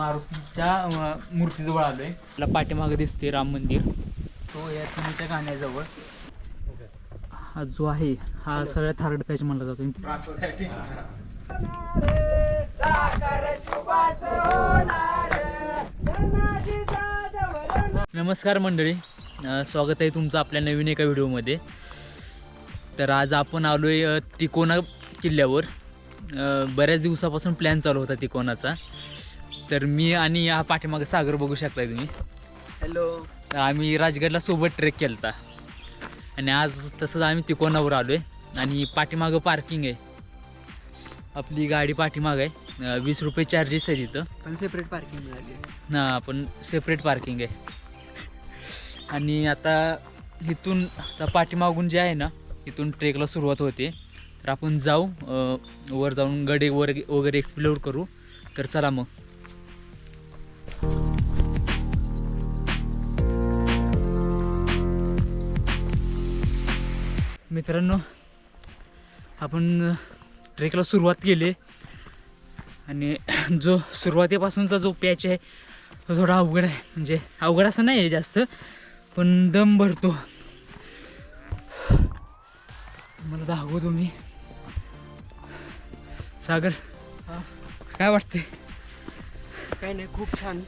मारुतीच्या मूर्तीजवळ आलो आहे. आपल्या पाठीमागे दिसते राम मंदिर, तो या तुमच्या गाण्याजवळ हा जो आहे हा सगळ्यात थर्ड पॅच म्हणला जातो. नमस्कार मंडळी, स्वागत आहे तुमचं आपल्या नवीन एका व्हिडिओमध्ये. तर आज आपण आलो आहे तिकोना किल्ल्यावर. बऱ्याच दिवसापासून प्लॅन चालू होता तिकोनाचा. तर मी आणि या पाठीमागे सागर बघू शकता तुम्ही. हॅलो. आम्ही राजगडला सोबत ट्रेक केला होता आणि आज तसंच आम्ही तिकोनावर आलो आहे. आणि पाठीमागं पार्किंग आहे, आपली गाडी पाठीमागं आहे. 20 रुपये चार्जेस आहे तिथं, पण सेपरेट पार्किंग मिळाली आहे ना, पण सेपरेट पार्किंग आहे. आणि आता इथून पाठीमागून जे आहे ना, इथून ट्रेकला सुरुवात होते. तर आपण जाऊ वर जाऊन गडे वगैरे एक्सप्लोर करू. तर चला मग. मित्रांनो, आपण ट्रेकला सुरुवात केली आणि जो सुरुवातीपासूनचा जो पॅच आहे तो थोडा अवघड आहे. म्हणजे अवघड असं नाही आहे जास्त, पण दम भरतो. मला दाखवतो तुम्ही. सागर, काय वाटते? काही नाही, खूप छान.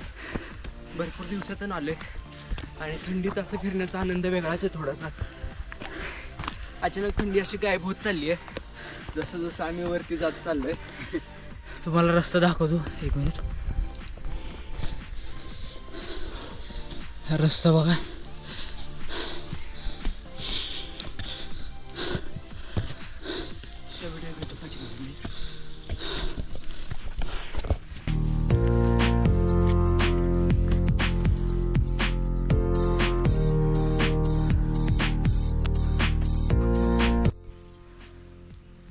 भरपूर दिवसातून आलोय आणि थंडीत असं फिरण्याचा आनंद वेगळाच आहे थोडासा. अचानक थंडी अशी गायब होत चालली आहे जसं जसं आम्ही वरती जात चाललोय. तुम्हाला रस्ता दाखवतो, एक मिनिट. हा रस्ता बघा.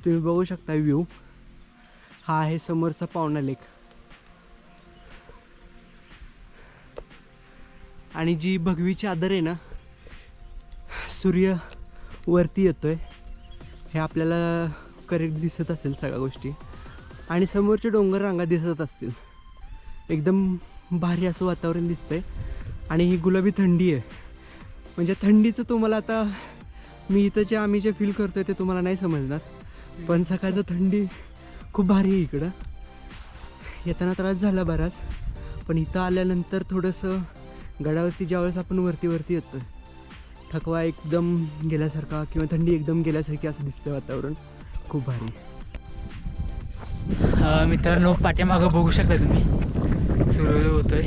तुम्ही बघू शकता व्ह्यू. हा आहे समोरचा पावना लेक. आणि जी भगवी चादर आहे ना, सूर्य वरती येतोय हे आपल्याला करेक्ट दिसत असेल सगळ्या गोष्टी. आणि समोरचे डोंगर रांगा दिसत असतील. एकदम भारी असं वातावरण दिसतंय. आणि ही गुलाबी थंडी आहे. म्हणजे थंडीचं तुम्हाला आता मी इथं जे आम्ही जे फील करतोय ते तुम्हाला नाही समजणार, पण सकाळचं थंडी खूप भारी आहे इकडं. येताना त्रास झाला बराच, पण इथं आल्यानंतर थोडंसं गडावरती ज्यावेळेस आपण वरती येतो, थकवा एकदम गेल्यासारखा किंवा थंडी एकदम गेल्यासारखी असं दिसतं वातावरण. खूप भारी. मित्रांनो, पाठीमागं बघू शकता तुम्ही सूर्योदय होतोय.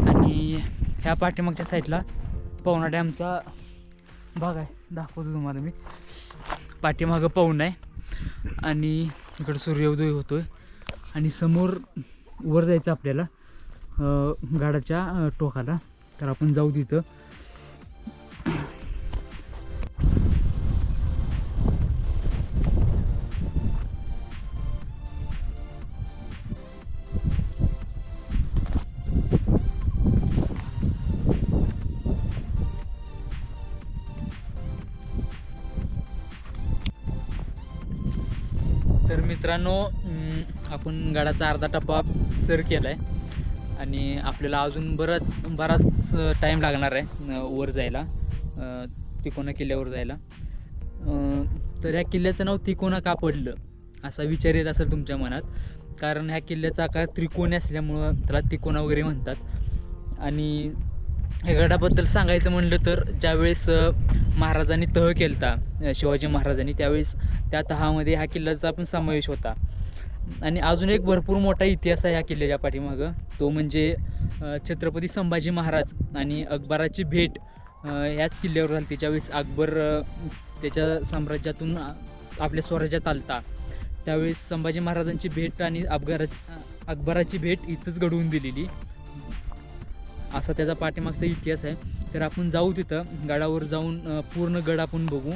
आणि ह्या पाठीमागच्या साईडला पवना डॅमचा भाग आहे, दाखवतो तुम्हाला मी. पाठीमागं पवना आहे आणि इकडं सूर्योदय होतोय. आणि समोर वर जायचं आपल्याला गडाच्या टोकाला. तर आपण जाऊ तिथं. तर मित्रांनो, आपण गडाचा अर्धा टप्पा सर केला आहे आणि आपल्याला अजून बराच टाईम लागणार आहे वर जायला, तिकोना किल्ल्यावर जायला. तर ह्या किल्ल्याचं नाव तिकोना का पडलं असा विचार येत असेल तुमच्या मनात. कारण ह्या किल्ल्याचा आकार त्रिकोणी असल्यामुळं त्याला तिकोना वगैरे म्हणतात. आणि ह्या गडाबद्दल सांगायचं म्हणलं तर ज्यावेळेस महाराजांनी तह केलता, शिवाजी महाराजांनी, त्यावेळेस त्या तहामध्ये ह्या किल्ल्याचा पण समावेश होता. आणि अजून एक भरपूर मोठा इतिहास आहे ह्या किल्ल्याच्या पाठीमागं. तो म्हणजे छत्रपती संभाजी महाराज आणि अकबराची भेट ह्याच किल्ल्यावर झाली. ज्यावेळेस अकबर त्याच्या साम्राज्यातून आपल्या स्वराज्यात आलता, त्यावेळेस संभाजी महाराजांची भेट आणि अकबराची भेट इथंच घडवून दिलेली, असा त्याचा पाठीमागचा इतिहास आहे. तर आपण जाऊ तिथं, गडावर जाऊन पूर्ण गड आपण बघू.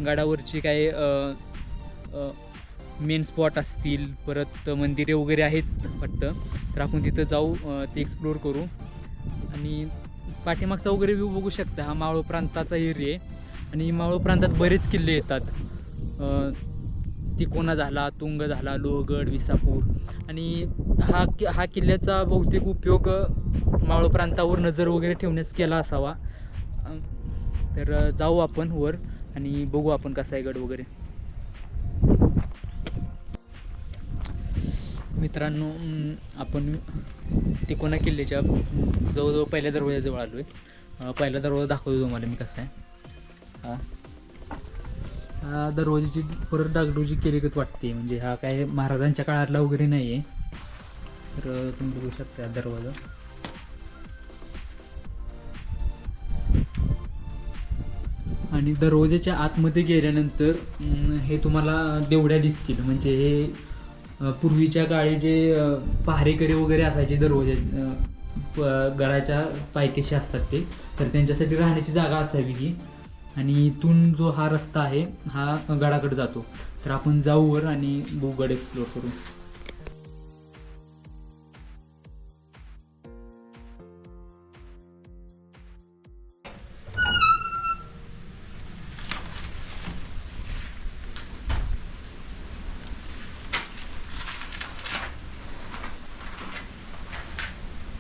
गडावरची काय मेन स्पॉट असतील, परत मंदिरे वगैरे आहेत वाटतं. तर आपण तिथं जाऊ, ते एक्सप्लोअर करू. आणि पाठीमागचा वगैरे व्ह्यू बघू शकता. हा मावळ प्रांताचा एरिया आहे आणि मावळ प्रांतात बरेच किल्ले येतात. तिकोना झाला, तुंग झाला, लोहगड, विसापूर. आणि हा किल्ल्याचा बहुतेक उपयोग मावळ प्रांतावर नजर वगैरे ठेवण्यास केला असावा. तर जाऊ आपण वर आणि बघू आपण कसा आहे गड वगैरे. मित्रांनो, आपण तिकोना किल्ल्याच्या जवळजवळ पहिल्या दरवाजाजवळ आलो आहे. पहिला दरवाजा दाखवतो तुम्हाला मी कसा आहे. हा दरवाजाची परत डागडुजी केलीगत वाटते, म्हणजे हा काय महाराजांच्या काळातला वगैरे नाही आहे. तर तुम्ही बघू शकता दरवाजा. आणि दरवाजाच्या आतमध्ये गेल्यानंतर हे तुम्हाला देवड्या दिसतील. म्हणजे हे पूर्वीच्या काळी जे पहारेकरी वगैरे असायचे दरवाजे गडाच्या पायथ्याशी असतात ते, तर त्यांच्यासाठी राहण्याची जागा असावी ही. आणि इथून जो हा रस्ता आहे हा गडाकडे जातो. तर आपण जाऊ वर आणि बघू गड एक्सप्लोर करू.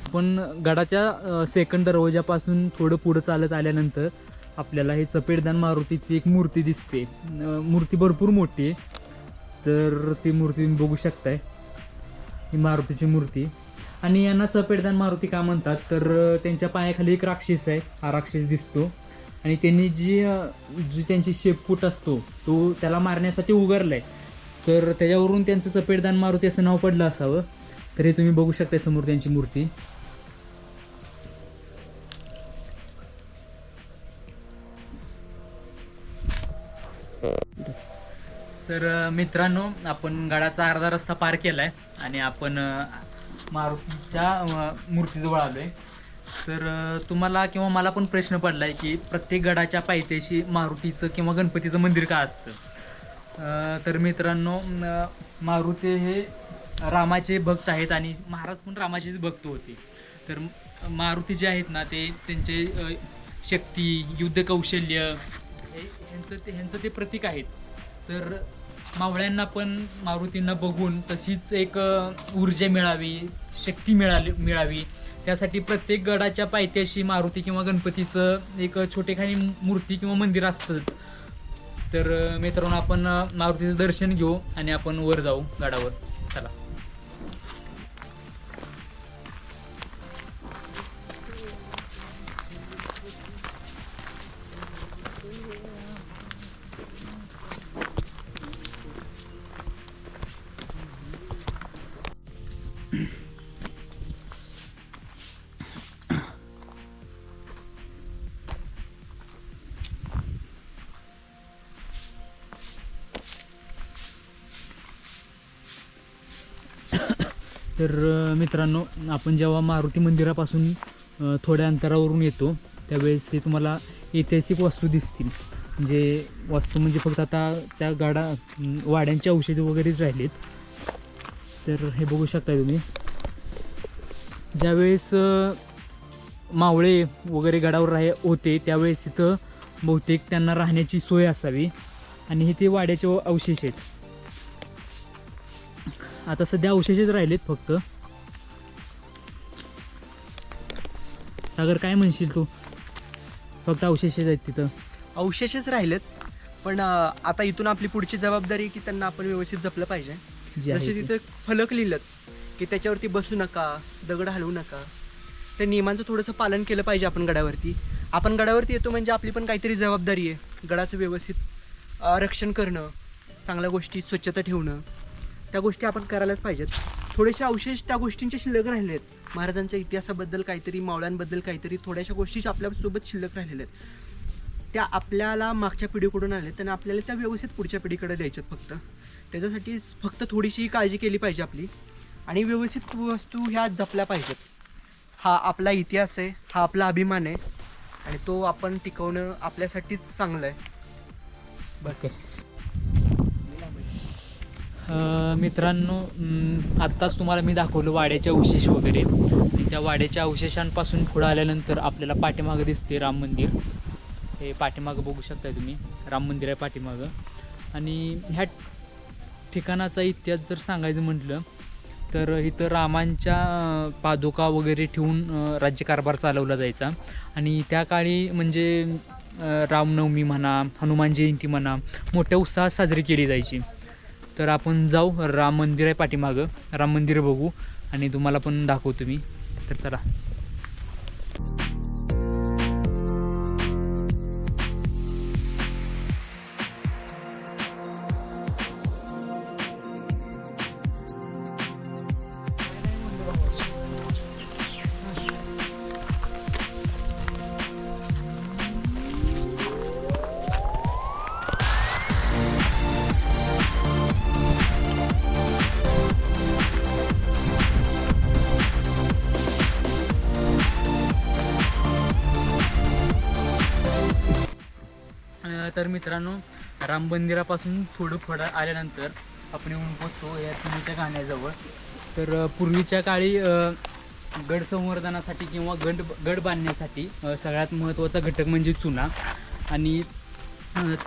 आपण गडाच्या सेकंड दरवाजापासून थोडं पुढं चालत आल्यानंतर आपल्याला हे चपेटदान मारुतीची एक मूर्ती दिसते. मूर्ती भरपूर मोठी आहे. तर ती मूर्ती तुम्ही बघू शकताय, ही मारुतीची मूर्ती. आणि यांना चपेटदान मारुती का म्हणतात, तर त्यांच्या पायाखाली एक राक्षस आहे, हा राक्षस दिसतो. आणि त्यांनी जी त्यांची शेपूट असतो तो त्याला मारण्यासाठी उगारलाय, तर त्याच्यावरून त्यांचं चपेटदान मारुती असं नाव पडलं असावं. तर हे तुम्ही बघू शकता समोर त्यांची मूर्ती. तर मित्रांनो, आपण गडाचा अर्धा रस्ता पार केलाय आणि आपण मारुतीच्या मूर्तीजवळ आलोय. तर तुम्हाला किंवा मला पण प्रश्न पडलाय की प्रत्येक गडाच्या पायथ्याशी मारुतीचं किंवा गणपतीचं मंदिर का असतं. तर मित्रांनो, मारुती हे रामाचे भक्त आहेत आणि महाराज पण रामाचेच भक्त होते. तर मारुती जे आहेत ना, ते त्यांचे शक्ती, युद्ध कौशल्य ह्यांचं ते प्रतीक आहेत. तर मावळ्यांना पण मारुतींना बघून तशीच एक ऊर्जा मिळावी, शक्ती मिळावी, त्यासाठी प्रत्येक गडाच्या पायथ्याशी मारुती किंवा गणपतीचं एक छोटेखानी मूर्ती किंवा मंदिर असतंच. तर मित्रांनो, आपण मारुतीचं दर्शन घेऊ आणि आपण वर जाऊ गडावर. चला. तर मित्रांनो, आपण जेव्हा मारुती मंदिरापासून थोड्या अंतरावरून येतो त्यावेळेस हे तुम्हाला ऐतिहासिक वास्तू दिसतील. म्हणजे वास्तू म्हणजे फक्त आता त्या वाड्यांचे अवशेष वगैरेच राहिलेत. तर हे बघू शकता तुम्ही. ज्यावेळेस मावळे वगैरे गडावर होते त्यावेळेस इथं बहुतेक त्यांना राहण्याची सोय असावी आणि हे ते वाड्याचे अवशेष आहेत. आता सध्या अवशेषच राहिलेत फक्त. सागर, काय म्हणशील तू? फक्त अवशेषच आहेत तिथं. अवशेषच राहिलेत, पण आता इथून आपली पुढची जबाबदारी की त्यांना आपण व्यवस्थित जपलं पाहिजे. जसे तिथे फलक लिहिलं की त्याच्यावरती बसू नका, दगड हलवू नका, त्या नियमांचं थोडंसं पालन केलं पाहिजे. आपण गडावरती येतो म्हणजे आपली पण काहीतरी जबाबदारी आहे. गडाचं व्यवस्थित रक्षण करणं, चांगल्या गोष्टी स्वच्छता ठेवणं, त्या गोष्टी आपण करायलाच पाहिजेत. थोडेसे अवशेष त्या गोष्टींचे शिल्लक राहिलेले आहेत. महाराजांच्या इतिहासाबद्दल काहीतरी, मावळ्यांबद्दल काहीतरी थोड्याशा गोष्टी आपल्यासोबत शिल्लक राहिलेल्या आहेत. त्या आपल्याला मागच्या पिढीकडून आल्या आणि आपल्याला त्या व्यवस्थित पुढच्या पिढीकडे द्यायच्यात. फक्त त्याच्यासाठी फक्त थोडीशी काळजी केली पाहिजे आपली आणि व्यवस्थित वस्तू ह्या जपल्या पाहिजेत. हा आपला इतिहास आहे, हा आपला अभिमान आहे आणि तो आपण टिकवणं आपल्यासाठीच चांगलं आहे. बस. मित्रांनो, आत्ताच तुम्हाला मी दाखवलं वाड्याचे अवशेष वगैरे. आणि त्या वाड्याच्या अवशेषांपासून पुढं आल्यानंतर आपल्याला पाठीमागं दिसते राम मंदिर. हे पाठीमागं बघू शकताय तुम्ही, राम मंदिर आहे पाठीमागं. आणि ठिकाणाचा इतिहास जर सांगायचं म्हटलं तर इथं रामांच्या पादुका वगैरे ठेवून राज्यकारभार चालवला जायचा. आणि त्या काळी म्हणजे रामनवमी म्हणा, हनुमान जयंती म्हणा, मोठ्या उत्साहात साजरी केली जायची. तर आपण जाऊ, राम मंदिर आहे पाठीमागं, राम मंदिर बघू आणि तुम्हाला पण दाखवतो मी. तर चला. तर मित्रांनो, राम मंदिरापासून थोडं आल्यानंतर आपण येऊन पोचतो या चुनीच्या घाण्याजवळ. तर पूर्वीच्या काळी गड संवर्धनासाठी किंवा गड बांधण्यासाठी सगळ्यात महत्त्वाचा घटक म्हणजे चुना. आणि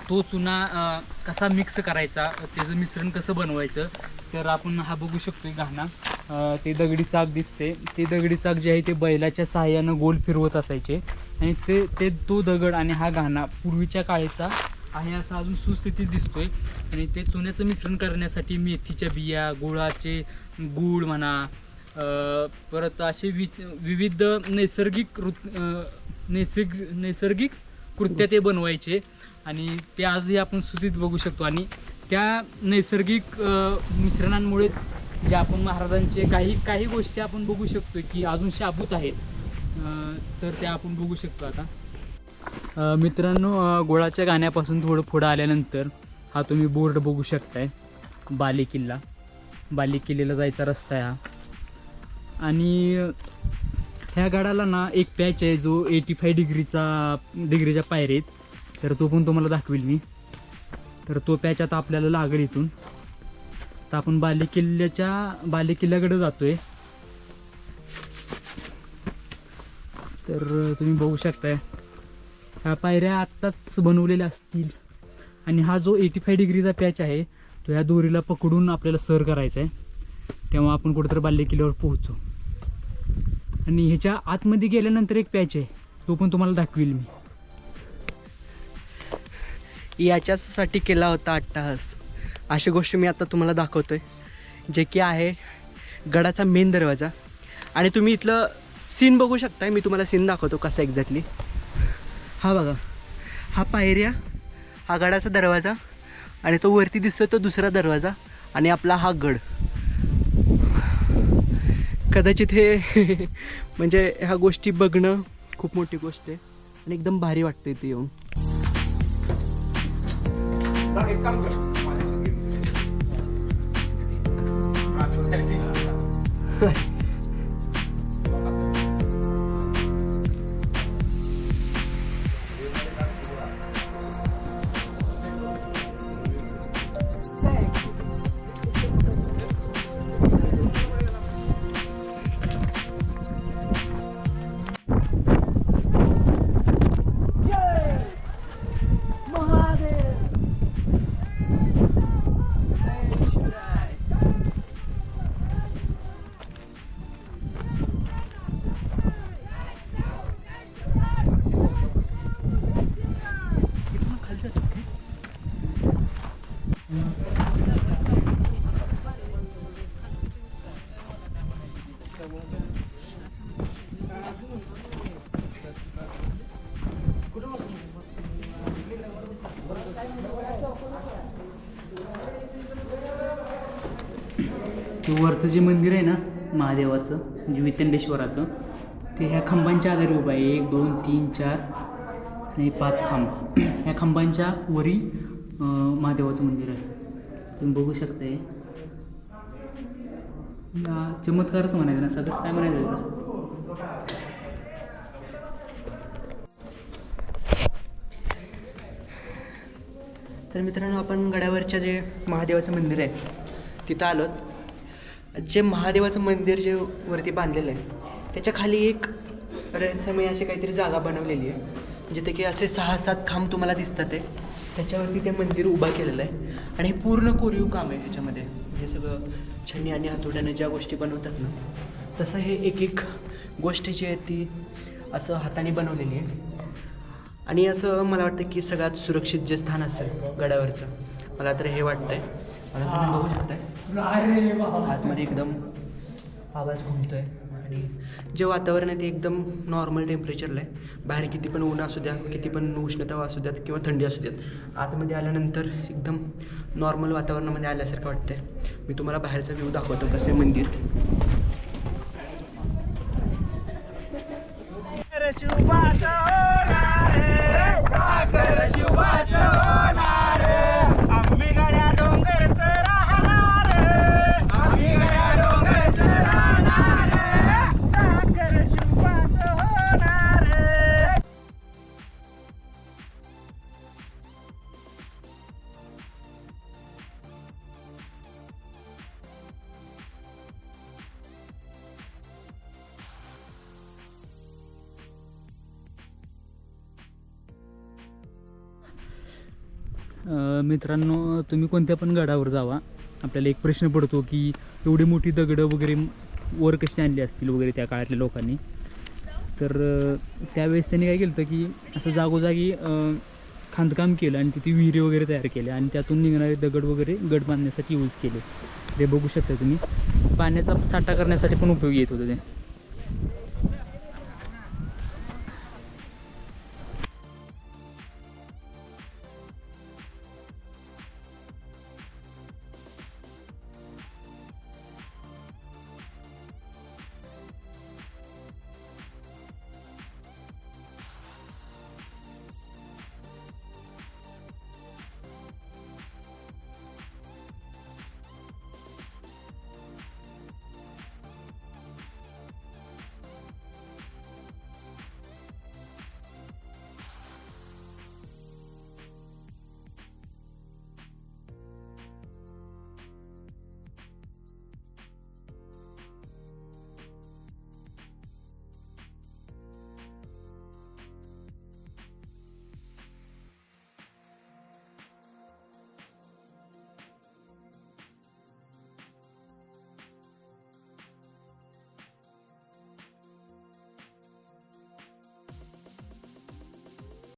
तो चुना कसा मिक्स करायचा, त्याचं मिश्रण कसं बनवायचं, तर आपण हा बघू शकतो घाणा. ते दगडी चाक दिसते, ते दगडी चाक जे आहे ते बैलाच्या सहाय्यानं गोल फिरवत असायचे. आणि तो दगड आणि हा घाणा पूर्वीच्या काळीचा आहे असा अजून सुस्थितीत दिसतोय. आणि ते चुन्याचं मिश्रण करण्यासाठी मेथीच्या बिया, गूळ म्हणा, परत असे विविध नैसर्गिक कृत्या ते बनवायचे. आणि ते आजही आपण सुस्थितीत बघू शकतो. आणि त्या नैसर्गिक मिश्रणांमुळे जे आपण महाराजांचे काही गोष्टी आपण बघू शकतो की अजून शाबूत आहेत. तर त्या आपण बघू शकतो आता. मित्रांनो, गोळाच्या गाण्यापासून थोडं पुढं आल्यानंतर हा तुम्ही बोर्ड बघू शकताय, बालेकिल्ला. बालेकिल्ल्याला जायचा रस्ता आहे हा. आणि ह्या गडाला ना एक पॅच आहे जो 85 डिग्रीच्या पायऱ्या आहेत. तर तो पण तुम्हाला दाखवेल मी. तर तो पॅच आता आपल्याला लागेल इथून. तर आपण बालेकिल्ल्याकडे जातोय. तर तुम्ही बघू शकताय ह्या पायऱ्या आत्ताच बनवलेल्या असतील. आणि हा जो 85 डिग्रीचा पॅच आहे तो ह्या दोरीला पकडून आपल्याला सर करायचा आहे, तेव्हा आपण कुठेतरी बालेकिल्ल्यावर पोहोचू. आणि ह्याच्या आतमध्ये गेल्यानंतर एक पॅच आहे, तो पण तुम्हाला दाखवेल मी. याच्यासाठी केला होता अट्टहास, अशी गोष्ट मी आता तुम्हाला दाखवतोय, जे की आहे गडाचा मेन दरवाजा. आणि तुम्ही इथलं सीन बघू शकताय. मी तुम्हाला सीन दाखवतो कसा एक्झॅक्टली. हा बघा, हा पायऱ्या, हा गडाचा दरवाजा, आणि तो वरती दिसतो तो दुसरा दरवाजा, आणि आपला हा गड. कदाचित हे म्हणजे ह्या गोष्टी बघणं खूप मोठी गोष्ट आहे आणि एकदम भारी वाटतं इथे येऊन. वरचं जे मंदिर आहे ना महादेवाचं, म्हणजे वितंडेश्वराचं, ते ह्या खांबांच्या आधारे उभं आहे. 1 2 3 4 आणि 5 खांब. ह्या खांबांच्या वरी महादेवाचं मंदिर आहे. तुम्ही बघू शकताय. चमत्कारच म्हणायचं ना, सगळं काय म्हणायचं त्याला. तर मित्रांनो, आपण गडावरच्या जे महादेवाचं मंदिर आहे तिथं आलोत. जे महादेवाचं मंदिर जे वरती बांधलेलं आहे त्याच्या खाली एक रहस्यमय अशी काहीतरी जागा बनवलेली आहे, जिथे की असे 6-7 खांब तुम्हाला दिसतात आहे. त्याच्यावरती ते मंदिर उभा केलेलं आहे आणि हे पूर्ण कोरीव काम आहे ह्याच्यामध्ये. हे सगळं छन्नी आणि हातोड्याने ज्या गोष्टी बनवतात ना, तसं हे एक एक गोष्ट जी आहे ती असं हाताने बनवलेली आहे. आणि असं मला वाटतं की सगळ्यात सुरक्षित जे स्थान असेल गडावरचं, मला तर हे वाटतं आहे. मला तुम्ही बघू शकताय आतमध्ये एकदम आवाज घुमतो आहे आणि जे वातावरण आहे ते एकदम नॉर्मल टेम्परेचरला आहे. बाहेर किती पण ऊन असू द्या, किती पण उष्णता असू द्यात किंवा थंडी असू द्यात, आतमध्ये आल्यानंतर एकदम नॉर्मल वातावरणामध्ये आल्यासारखं वाटतं आहे. मी तुम्हाला बाहेरचा व्ह्यू दाखवतो कसं आहे मंदिर. मित्रांनो, तुम्ही कोणत्या पण गडावर जावा, आपल्याला एक प्रश्न पडतो की एवढी मोठी दगडं वगैरे वर कशी आणली असतील वगैरे त्या काळातल्या लोकांनी. तर त्यावेळेस त्यांनी काय केलं होतं की असं जागोजागी खांदकाम केलं आणि तिथे विहिरी वगैरे तयार केल्या आणि त्यातून निघणारे दगड वगैरे गड बांधण्यासाठी यूज केले. ते बघू शकता तुम्ही. पाण्याचा साठा करण्यासाठी पण उपयोगी येत होतं ते.